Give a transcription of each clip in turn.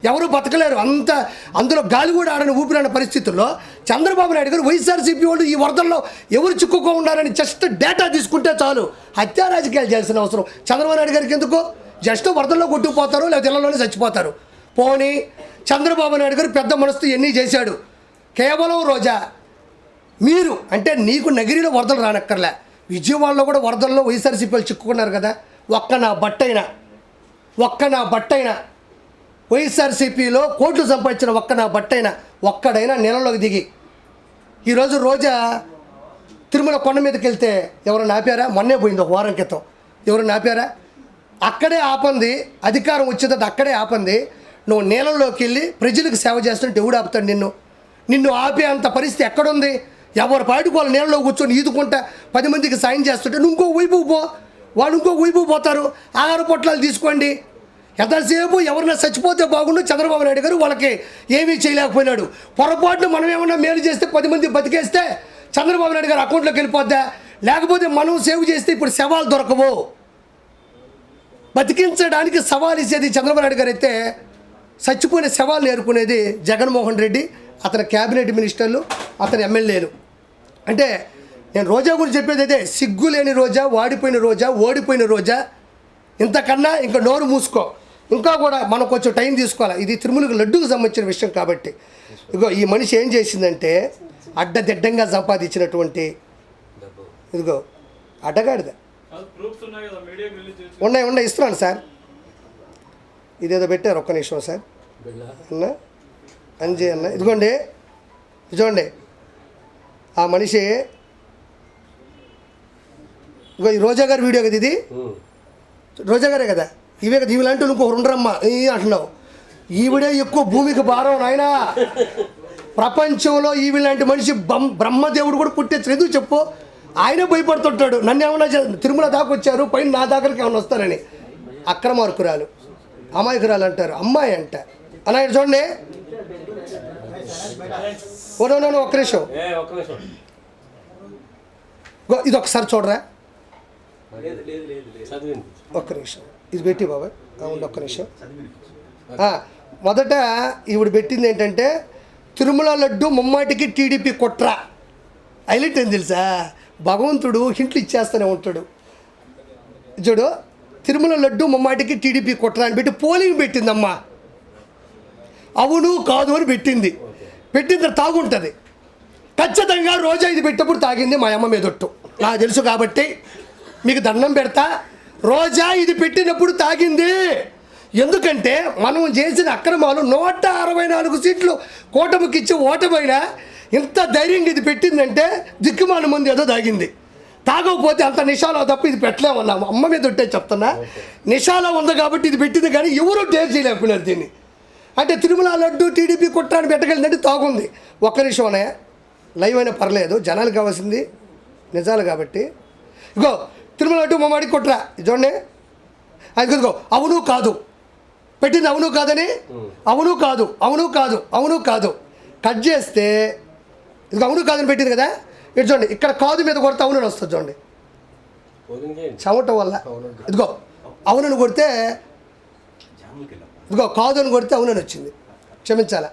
ఎవరు బతకలేరు. అందులో గాలి కూడా ఆడని ఊపిరాని పరిస్థితుల్లో చంద్రబాబు నాయుడు గారు వైఎస్ఆర్సీపీ వాళ్ళు ఈ వరదల్లో ఎవరు చిక్కుకో ఉన్నారని జస్ట్ డేటా తీసుకుంటే చాలు హత్యా రాజకీయాలు చేయాల్సిన అవసరం చంద్రబాబు నాయుడు గారికి ఎందుకు? జస్ట్ వరదల్లో కొట్టుకుపోతారు, లేదా ఇళ్లలోనే చచ్చిపోతారు. పోనీ చంద్రబాబు నాయుడు గారు పెద్ద మనసుతో ఎన్ని చేశాడు. కేవలం రోజా మీరు అంటే నీకు నగిరిలో వరదలు రానక్కర్లే, విజయవాడలో కూడా వరదల్లో వైఎస్ఆర్సీపీ వాళ్ళు చిక్కుకున్నారు కదా. ఒక్క నా బట్టైనా వైఎస్ఆర్సీపీలో కోట్లు సంపాదించిన ఒక్కడైనా నెలలోకి దిగి ఈరోజు రోజా తిరుమల కొండ మీదకి వెళ్తే ఎవరైనా ఆపారా? మొన్నే పోయింది ఒక వారం క్రితం. ఎవరైనా ఆపారా? అక్కడే ఆపంది, అధికారం వచ్చేది అక్కడే ఆపంది. నువ్వు నీళ్ళలోకి వెళ్ళి ప్రజలకు సేవ చేస్తుంటే ఎవడు ఆపుతాడు నిన్ను ఆపే అంత పరిస్థితి ఎక్కడుంది? ఎవరి పాటికి వాళ్ళు నీళ్ళలో కూర్చొని ఈదుకుంటా 10 మందికి సాయం చేస్తుంటే నువ్వు ఇంకో వైపు పో, వాళ్ళు ఇంకో వైపు పోతారు. ఆహార పొట్లాలు తీసుకోండి. ఎంతసేపు ఎవరైనా చచ్చిపోతే బాగుండు. చంద్రబాబు నాయుడు గారు వాళ్ళకి ఏమీ చేయలేకపోయినాడు. పొరపాటున మనం ఏమన్నా మేలు చేస్తే 10 మంది బతికేస్తే చంద్రబాబు నాయుడు గారు అకౌంట్లోకి వెళ్ళిపోద్దా? లేకపోతే మనం సేవ్ చేస్తే ఇప్పుడు శవాలు దొరకవు. బతికించడానికి సవాల్ ఇచ్చేది చంద్రబాబు నాయుడు గారు అయితే చచ్చిపోయిన శవాలు నేర్చుకునేది జగన్మోహన్ రెడ్డి, అతని క్యాబినెట్ మినిస్టర్లు, అతని ఎమ్మెల్యేలు. అంటే నేను రోజా గురించి చెప్పేది అయితే సిగ్గు లేని రోజా, వాడిపోయిన రోజా, ఓడిపోయిన రోజా. ఇంతకన్నా ఇంకా నోరు మూసుకో. ఇంకా కూడా మనం కొంచెం టైం తీసుకోవాలి. ఇది తిరుమలకు లడ్డూకు సంబంధించిన విషయం కాబట్టి. ఇగో ఈ మనిషి ఏం చేసిందంటే అడ్డదిడ్డంగా సంపాదించినటువంటి ఇదిగో అడ్డగాడిద ఉన్నాయి ఇస్తున్నాను సార్. ఇదేదో పెట్టారు, ఒక్క నిమిషం సార్ అన్న అంజయ్ అన్న. ఇదిగోండి చూడండి ఆ మనిషి. ఇగో ఈ రోజా గారి వీడియో కదా ఇది, రోజా గారే కదా. ఇవే కదా ఇవిలాంటి ఇంకో రెండరమ్మ అంటున్నావు. ఈవిడే ఎక్కువ భూమికి భారం నాయనా. ప్రపంచంలో ఈవిలాంటి మనిషి బ్రహ్మదేవుడు కూడా పుట్టేచ్చు. ఎందుకు చెప్పు? ఆయనే భయపడుతుంటాడు. నన్ను ఏమన్నా తిరుమల దాకా వచ్చారు, పైన నా దగ్గరికి ఏమన్నా వస్తారని. అక్రమార్కురాలు, అమాయకురాలు అంటారు, అమ్మాయి అంట అలా. చూడండి ఒక్క నిమిషం ఇది ఒకసారి చూడరా, ఒక్క నిమిషం ఇది పెట్టి బాబాయ్. అవును ఒక్క నిమిషం. మొదట ఈవిడ పెట్టింది ఏంటంటే తిరుమల లడ్డు ముమ్మాటికి టీడీపీ కుట్ర. హైలైట్ ఏం తెలుసా? భగవంతుడు హింట్లు ఇచ్చేస్తూనే ఉంటాడు. చూడు, తిరుమల లడ్డు ముమ్మాటికి టీడీపీ కుట్ర అని పెట్టి పోలింగ్ పెట్టిందమ్మా. అవును కాదు అని పెట్టింది తర్వాత తాగుంటుంది. ఖచ్చితంగా రోజా ఇది పెట్టినప్పుడు తాగింది మా అమ్మ మీదొట్టు, నాకు తెలుసు కాబట్టి మీకు దండం పెడతా. రోజా ఇది పెట్టినప్పుడు తాగింది. ఎందుకంటే మనం చేసిన అక్రమాలు 164 సీట్లు కూటమికి ఇచ్చి ఓటమైనా ఇంత ధైర్యంగా ఇది పెట్టిందంటే దిక్కుమాల మంది ఏదో తాగింది. తాగకపోతే అంత నిషాలో తప్ప ఇది పెట్టలేమన్నాము. అమ్మ మీద ఉంటే చెప్తున్నా, నిషాలో ఉంది కాబట్టి ఇది పెట్టింది, కానీ ఎవరూ డేర్ చేయలేకపోయినారు దీన్ని. అంటే తిరుమల లడ్డు టీడీపీ కుట్రాన్ని పెట్టగలిగిందంటే తాగుంది. ఒక్క నిమిషం అన్నయ్య, లైవ్ అయినా పర్లేదు, జనాలు కావాల్సింది నిజాలు కాబట్టి. ఇగో తిరుమల లడ్డు మమ్మాడి కుట్ర చూడండి. అది ఇదిగో అవును కాదు పెట్టింది, అవును కాదని, అవును కాదు కట్ చేస్తే ఇదిగో అవును కాదని పెట్టింది కదా. ఇటు చూడండి, ఇక్కడ కాదు మీద కొడితే అవునని వస్తుంది చూడండి, చెమట వల్ల. ఇదిగో అవునని కొడితే, ఇదిగో కాదని కొడితే అవునని వచ్చింది. క్షమించాలా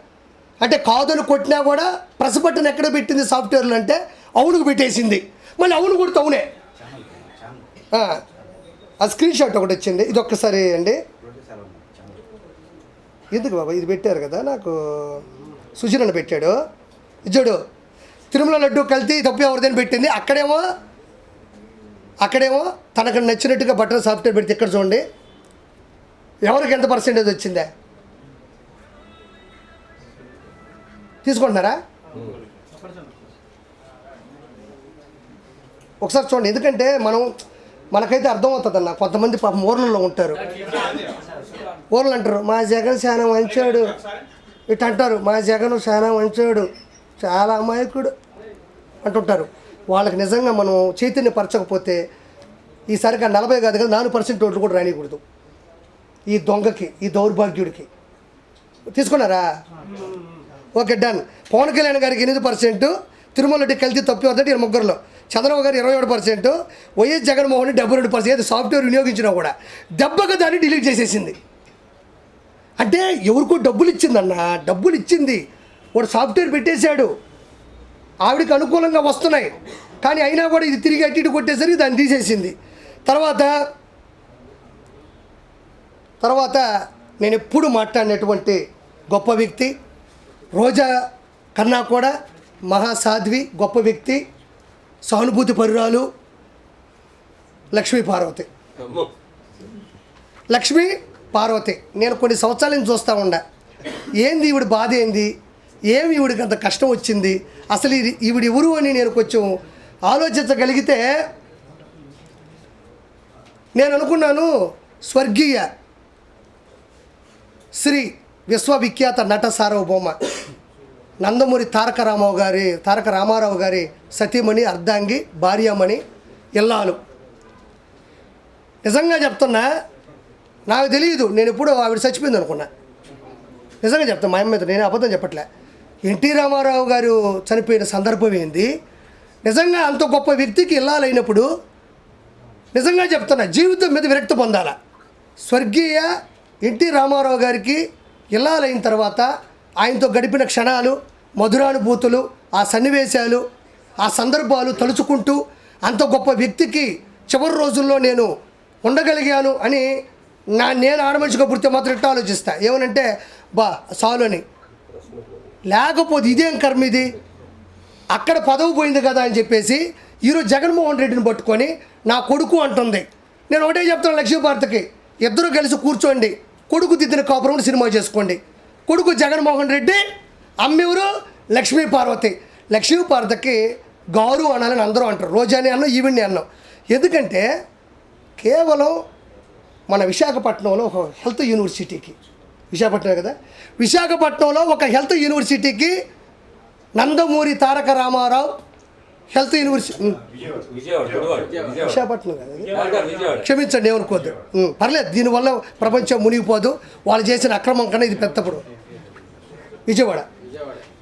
అంటే కాదని కొట్టినా కూడా ప్రెస్ బటన్ ఎక్కడ పెట్టింది సాఫ్ట్వేర్లు అంటే అవునుకు పెట్టేసింది. మళ్ళీ అవును కొడితే అవునే. ఆ స్క్రీన్ షాట్ ఒకటి వచ్చింది, ఇది ఒక్కసారి అండి. ఎందుకు బాబా ఇది పెట్టారు కదా, నాకు సుజీరణ పెట్టాడు. చూడు, తిరుమల లడ్డు కల్తీ తప్పు ఎవరిదని పెట్టింది. అక్కడేమో తనకు నచ్చినట్టుగా బటన్ సాఫ్ట్వేర్ పెడితే ఇక్కడ చూడండి ఎవరికి ఎంత పర్సెంటేజ్ వచ్చిందే తీసుకుంటున్నారా? ఒకసారి చూడండి. ఎందుకంటే మనకైతే అర్థమవుతుంది అన్న. కొంతమంది పాపం ఊర్లలో ఉంటారు, ఊర్లు అంటారు మా జగన్ చాలా మంచోడు, ఇటు అంటారు మా జగన్ చాలా మంచోడు, చాలా అమాయకుడు అంటుంటారు. వాళ్ళకి నిజంగా మనం చైతన్యపరచకపోతే ఈసారిగా 40 కాదు కదా 4% ఓట్లు కూడా రానియకూడదు ఈ దొంగకి, ఈ దౌర్భాగ్యుడికి. తీసుకున్నారా? Okay done. పవన్ కళ్యాణ్ గారికి 8%, తిరుమల రెడ్డి కల్తీ తప్పు అవుతుంది 23లో, చంద్రబాబు గారు 27%, వైఎస్ జగన్మోహన్ రెడ్డి 72%. సాఫ్ట్వేర్ వినియోగించినా కూడా దెబ్బగా దాన్ని డిలీట్ చేసేసింది. అంటే ఎవరికో డబ్బులు ఇచ్చిందన్న, డబ్బులు ఇచ్చింది, వాడు సాఫ్ట్వేర్ పెట్టేశాడు, ఆవిడకి అనుకూలంగా వస్తున్నాయి, కానీ అయినా కూడా ఇది తిరిగి అటు ఇటు కొట్టేసరికి దాన్ని తీసేసింది. తర్వాత నేను ఎప్పుడు మాట్లాడినటువంటి గొప్ప వ్యక్తి, రోజా కన్నా కూడా మహాసాధ్వి, గొప్ప వ్యక్తి, సానుభూతి పరురాలు లక్ష్మీ పార్వతి. నేను కొన్ని సంవత్సరాల నుంచి చూస్తూ ఉండా, ఏంది ఈవిడ బాధ, ఏంది, ఏమి ఈవిడికి అంత కష్టం వచ్చింది, అసలు ఈవిడ ఎవరు అని నేను కొంచెం ఆలోచించగలిగితే నేను అనుకున్నాను, స్వర్గీయ శ్రీ విశ్వవిఖ్యాత నట సార్వభౌమ నందమూరి తారక రామారావు గారి సతీమణి, అర్ధాంగి, భార్యామణి, ఇల్లాలు. నిజంగా చెప్తున్నా, నాకు తెలియదు, నేను ఎప్పుడు ఆవిడ చచ్చిపోయింది అనుకున్నా. నిజంగా చెప్తాను, మా అమ్మ మీద నేను అబద్ధం చెప్పట్లే. ఎన్టీ రామారావు గారు చనిపోయిన సందర్భం ఏంది, నిజంగా అంత గొప్ప వ్యక్తికి ఇల్లాలైనప్పుడు నిజంగా చెప్తున్నా, జీవితం మీద విరక్తి పొందాల. స్వర్గీయ ఎన్టీ రామారావు గారికి ఇల్లాలైన తర్వాత ఆయనతో గడిపిన క్షణాలు, మధురానుభూతులు, ఆ సన్నివేశాలు, ఆ సందర్భాలు తలుచుకుంటూ అంత గొప్ప వ్యక్తికి చివరి రోజుల్లో నేను ఉండగలిగాను అని నేను ఆడమనిషిగా పుడితే మాత్రం ఇట్లా ఆలోచిస్తా, ఏమనంటే చాలు అని. లేకపోతే ఇదేం కర్మ, ఇది అక్కడ పదవి పోయింది కదా అని చెప్పేసి ఈరోజు జగన్మోహన్ రెడ్డిని పట్టుకొని నా కొడుకు అంటుంది. నేను ఒకటే చెప్తాను లక్ష్మీపార్వతికి, ఇద్దరు కలిసి కూర్చోండి, కొడుకు దిద్దిన కాపురం సినిమా చేసుకోండి. కొడుకు జగన్మోహన్ రెడ్డి, అమ్మెవరు లక్ష్మీపార్వతికి గారు అనాలని అందరూ అంటారు, రోజాని అన్నాం, ఈవిడ్ని అన్నాం. ఎందుకంటే కేవలం మన విశాఖపట్నంలో ఒక హెల్త్ యూనివర్సిటీకి, విశాఖపట్నం కదా, విశాఖపట్నంలో ఒక హెల్త్ యూనివర్సిటీకి నందమూరి తారక రామారావు హెల్త్ యూనివర్సిటీ, విశాఖపట్నం కదా, క్షమించండి ఏమనుకోద్దు, పర్లేదు, దీనివల్ల ప్రపంచం మునిగిపోదు, వాళ్ళు చేసిన అక్రమం కన్నా ఇది పెద్దప్పుడు.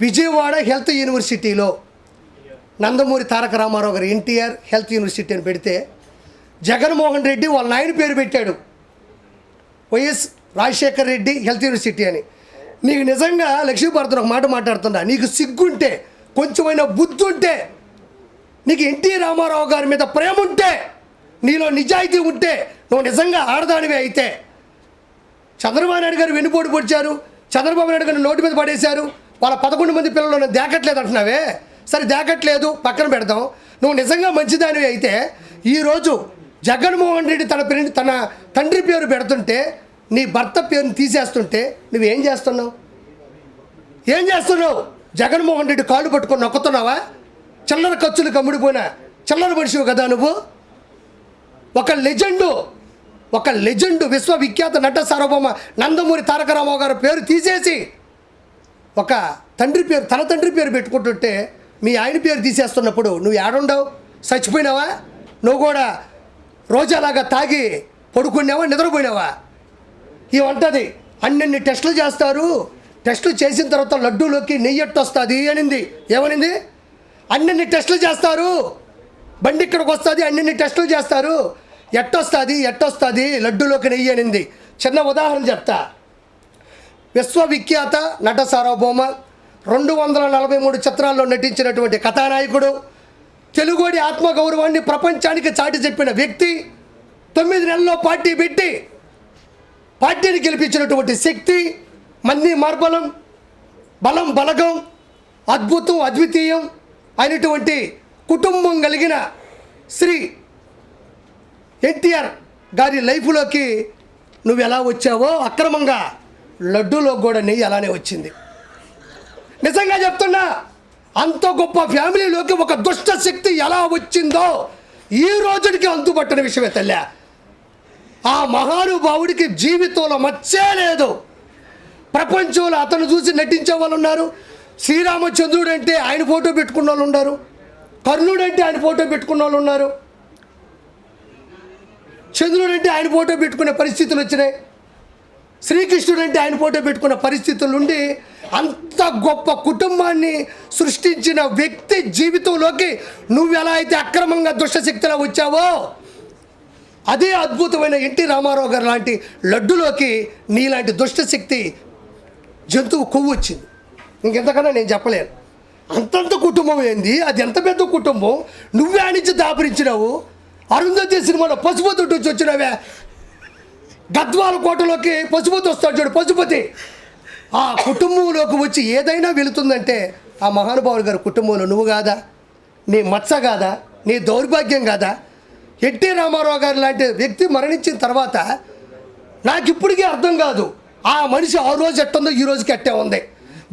విజయవాడ హెల్త్ యూనివర్సిటీలో నందమూరి తారక రామారావు గారు ఎన్టీఆర్ హెల్త్ యూనివర్సిటీ అని పెడితే జగన్మోహన్ రెడ్డి వాళ్ళ నాయన పేరు పెట్టాడు, YS Rajasekhar Reddy health university అని. నీకు నిజంగా లక్ష్మీపార్వతి ఒక మాట మాట్లాడుతున్నా, నీకు సిగ్గుంటే, కొంచెమైనా బుద్ధి ఉంటే, నీకు ఎన్టీ రామారావు గారి మీద ప్రేమ ఉంటే, నీలో నిజాయితీ ఉంటే, నువ్వు నిజంగా ఆడదానివే అయితే, చంద్రబాబు నాయుడు గారు వెన్నుపోటు పొడిచారు, చంద్రబాబు నాయుడు గారిని నోటి మీద పడేశారు, వాళ్ళ 11 మంది పిల్లలు దేకట్లేదు అంటున్నావే, సరే దేకట్లేదు పక్కన పెడదాం. నువ్వు నిజంగా మంచిదానివి అయితే ఈరోజు జగన్మోహన్ రెడ్డి తన తండ్రి పేరు పెడుతుంటే, నీ భర్త పేరుని తీసేస్తుంటే నువ్వేం చేస్తున్నావు? జగన్మోహన్ రెడ్డి కాళ్ళు పట్టుకొని నొక్కుతున్నావా? చిల్లర ఖర్చులు కమ్ముడిపోయినా చిల్లర మనిషివి కదా నువ్వు. ఒక లెజెండు విశ్వవిఖ్యాత నట సార్వభౌమ నందమూరి తారక రామారావు గారి పేరు తీసేసి ఒక తన తండ్రి పేరు పెట్టుకుంటుంటే మీ ఆయన పేరు తీసేస్తున్నప్పుడు నువ్వు ఏడుండవు? చచ్చిపోయినావా? నువ్వు కూడా రోజాలాగా తాగి పడుకున్నావా, నిద్రపోయినావా? ఇవంటది అన్ని టెస్టులు చేస్తారు, టెస్టులు చేసిన తర్వాత లడ్డూలోకి నెయ్యి ఎట్టొస్తుంది అనింది. ఏమనింది? అన్ని టెస్టులు చేస్తారు, బండి ఇక్కడికి వస్తుంది, అన్ని టెస్టులు చేస్తారు, ఎట్టొస్తుంది లడ్డూలోకి నెయ్యి అనింది. చిన్న ఉదాహరణ చెప్తా. విశ్వవిఖ్యాత నట సార్వభౌమ 243 చిత్రాల్లో నటించినటువంటి కథానాయకుడు, తెలుగుడి ఆత్మగౌరవాన్ని ప్రపంచానికి చాటి చెప్పిన వ్యక్తి, 9 నెలల్లో పార్టీ పెట్టి పార్టీని గెలిపించినటువంటి శక్తి, మంది మార్బలం, బలగం, అద్భుతం, అద్వితీయం అయినటువంటి కుటుంబం కలిగిన శ్రీ ఎన్టీఆర్ గారి లైఫ్లోకి నువ్వు ఎలా వచ్చావో అక్రమంగా లడ్డూలో కూడా నెయ్యి అలానే వచ్చింది. నిజంగా చెప్తున్నా, అంత గొప్ప ఫ్యామిలీలోకి ఒక దుష్ట శక్తి ఎలా వచ్చిందో ఈ రోజుకి అంతుపట్టని విషయమే తల్లి. ఆ మహానుభావుడికి జీవితంలో మచ్చే లేదు. ప్రపంచంలో అతను చూసి నటించే వాళ్ళు ఉన్నారు. శ్రీరామచంద్రుడు అంటే ఆయన ఫోటో పెట్టుకున్న వాళ్ళు ఉన్నారు, కర్ణుడు అంటే ఆయన ఫోటో పెట్టుకున్న వాళ్ళు ఉన్నారు, చంద్రుడు అంటే ఆయన ఫోటో పెట్టుకునే పరిస్థితులు వచ్చినాయి, శ్రీకృష్ణుడు అంటే ఆయన ఫోటో పెట్టుకున్న పరిస్థితుల నుండి అంత గొప్ప కుటుంబాన్ని సృష్టించిన వ్యక్తి జీవితంలోకి నువ్వు ఎలా అయితే అక్రమంగా దుష్టశక్తిలో వచ్చావో అదే అద్భుతమైన ఎన్టీ రామారావు గారు లాంటి లడ్డులోకి నీలాంటి దుష్టశక్తి జంతువు కొవ్వు వచ్చింది. ఇంకెంతకన్నా నేను చెప్పలేను. అంతంత కుటుంబం ఏంది, అది ఎంత పెద్ద కుటుంబం. నువ్వే ఆనించి దాపరించినావు. అరుంధతి సినిమాలో పశుపతి వచ్చి వచ్చినావే, గద్వాల కోటలోకి పశుపతి వస్తాడు చూడు, పశుపతి. ఆ కుటుంబంలోకి వచ్చి ఏదైనా వెళుతుందంటే ఆ మహానుభావుడు గారి కుటుంబంలో నువ్వు కాదా? నీ మచ్చ కాదా? నీ దౌర్భాగ్యం కాదా? ఎన్టీ రామారావు గారు లాంటి వ్యక్తి మరణించిన తర్వాత నాకు ఇప్పటికీ అర్థం కాదు, ఆ మనిషి ఆ రోజు ఎట్టుందో ఈ రోజుకి ఎట్టే ఉంది.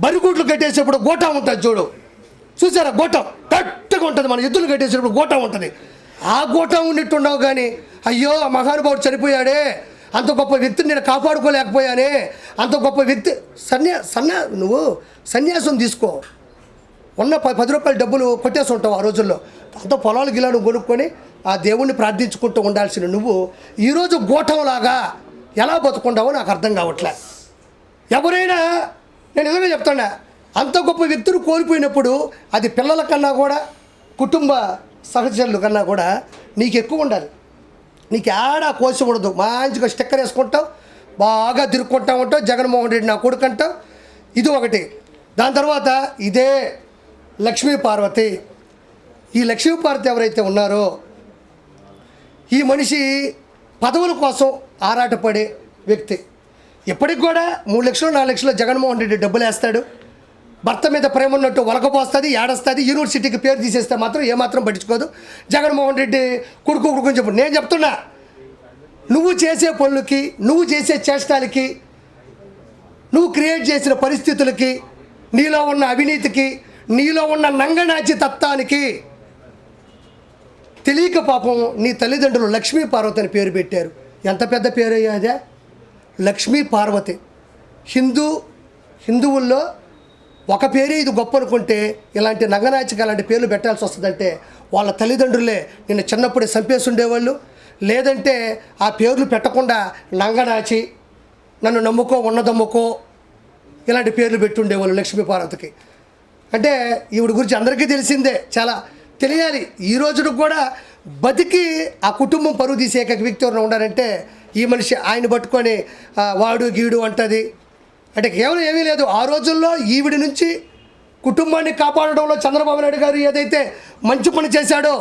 బరిగూట్లు కట్టేసేప్పుడు గోటా ఉంటుంది చూడు, చూసారా? గోటం గట్టిగా ఉంటుంది. మన ఎద్దులు కట్టేసేప్పుడు గోటా ఉంటుంది. ఆ గోటా ఉన్నట్టుండవు. కానీ అయ్యో ఆ మహానుభావుడు చనిపోయాడే, అంత గొప్ప వ్యక్తిని నేను కాపాడుకోలేకపోయానే, అంత గొప్ప వ్యక్తి. నువ్వు సన్యాసం తీసుకో. ఉన్న 10 రూపాయల డబ్బులు కొట్టేసి ఉంటావు ఆ రోజుల్లో. అంత పొలాలు గిలాను కొనుక్కొని ఆ దేవుణ్ణి ప్రార్థించుకుంటూ ఉండాల్సిన నువ్వు ఈరోజు గోటంలాగా ఎలా బతుకుంటావో నాకు అర్థం కావట్లే. ఎవరైనా, నేను నిజంగా చెప్తాను, అంత గొప్ప వ్యక్తులు కోల్పోయినప్పుడు అది పిల్లల కన్నా కూడా, కుటుంబ సహచరుల కన్నా కూడా నీకు ఎక్కువ ఉండాలి. నీకు ఏడా కోసి ఉండదు. మంచిగా స్టిక్కర్ వేసుకుంటావు, బాగా తిరుక్కుంటా ఉంటావు, జగన్మోహన్ రెడ్డి నా కొడుకు అంటావు. ఇది ఒకటి. దాని తర్వాత ఇదే లక్ష్మీ పార్వతి. ఈ లక్ష్మీ పార్వతి ఎవరైతే ఉన్నారో, ఈ మనిషి పదవుల కోసం ఆరాటపడే వ్యక్తి. ఇప్పటికి కూడా 3 లక్షలు 4 లక్షలు జగన్మోహన్ రెడ్డి డబ్బులు వేస్తాడు. భర్త మీద ప్రేమ ఉన్నట్టు ఒలకపోస్తుంది, ఏడొస్తుంది. యూనివర్సిటీకి పేరు తీసేస్తే మాత్రం ఏమాత్రం పట్టించుకోదు. జగన్మోహన్ రెడ్డి కొడుకు చెప్పు. నేను చెప్తున్నా, నువ్వు చేసే పనులకి, నువ్వు చేసే చేష్టాలకి, నువ్వు క్రియేట్ చేసిన పరిస్థితులకి, నీలో ఉన్న అవినీతికి, నీలో ఉన్న నంగనాచి తత్వానికి తెలియక పాపం నీ తల్లిదండ్రులు లక్ష్మీ పార్వతి అని పేరు పెట్టారు. ఎంత పెద్ద పేరు అయ్యా అదే, లక్ష్మీ పార్వతి. హిందువుల్లో ఒక పేరే ఇది గొప్ప అనుకుంటే ఇలాంటి నంగనాచిక అలాంటి పేర్లు పెట్టాల్సి వస్తుందంటే వాళ్ళ తల్లిదండ్రులే నిన్ను చిన్నప్పుడే చంపేసి ఉండేవాళ్ళు. లేదంటే ఆ పేర్లు పెట్టకుండా నంగనాచి, నన్ను నమ్ముకో, ఉన్నదమ్ముకో, ఇలాంటి పేర్లు పెట్టుండేవాళ్ళు లక్ష్మీ పార్వతికి. అంటే ఈవిడ గురించి అందరికీ తెలిసిందే, చాలా తెలియాలి. ఈ రోజుకు కూడా బతికి ఆ కుటుంబం పరువు తీసే ఏకైక వ్యక్తి ఎవరైనా ఉండాలంటే ఈ మనిషి. ఆయన పట్టుకొని వాడు గీడు అంటది అంటే కేవలం ఏమీ లేదు. ఆ రోజుల్లో ఈవిడి నుంచి కుటుంబాన్ని కాపాడడంలో చంద్రబాబు నాయుడు గారు ఏదైతే మంచి పని చేశాడో,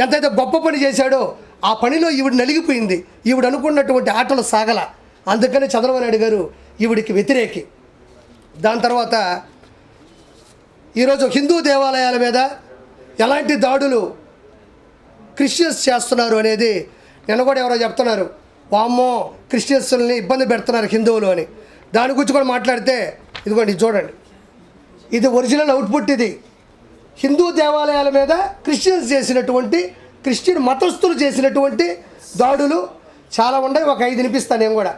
ఎంతైతే గొప్ప పని చేశాడో, ఆ పనిలో ఈవిడ నలిగిపోయింది. ఈవిడ అనుకున్నటువంటి ఆటలు సాగల. అందుకని చంద్రబాబు నాయుడు గారు ఈవిడికి వ్యతిరేకి. దాని తర్వాత ఈరోజు హిందూ దేవాలయాల మీద ఎలాంటి దాడులు క్రిస్టియన్స్ చేస్తున్నారు అనేది నిన్న కూడా ఎవరో చెప్తున్నారు, వామ్మో క్రిస్టియన్స్ని ఇబ్బంది పెడుతున్నారు హిందువులు అని. దాని గురించి కూడా మాట్లాడితే ఇదిగోండి చూడండి, ఇది ఒరిజినల్ అవుట్పుట్. ఇది హిందూ దేవాలయాల మీద క్రిస్టియన్ మతస్థులు చేసినటువంటి దాడులు చాలా ఉన్నాయి. ఒక 5 వినిపిస్తాను నేను కూడా.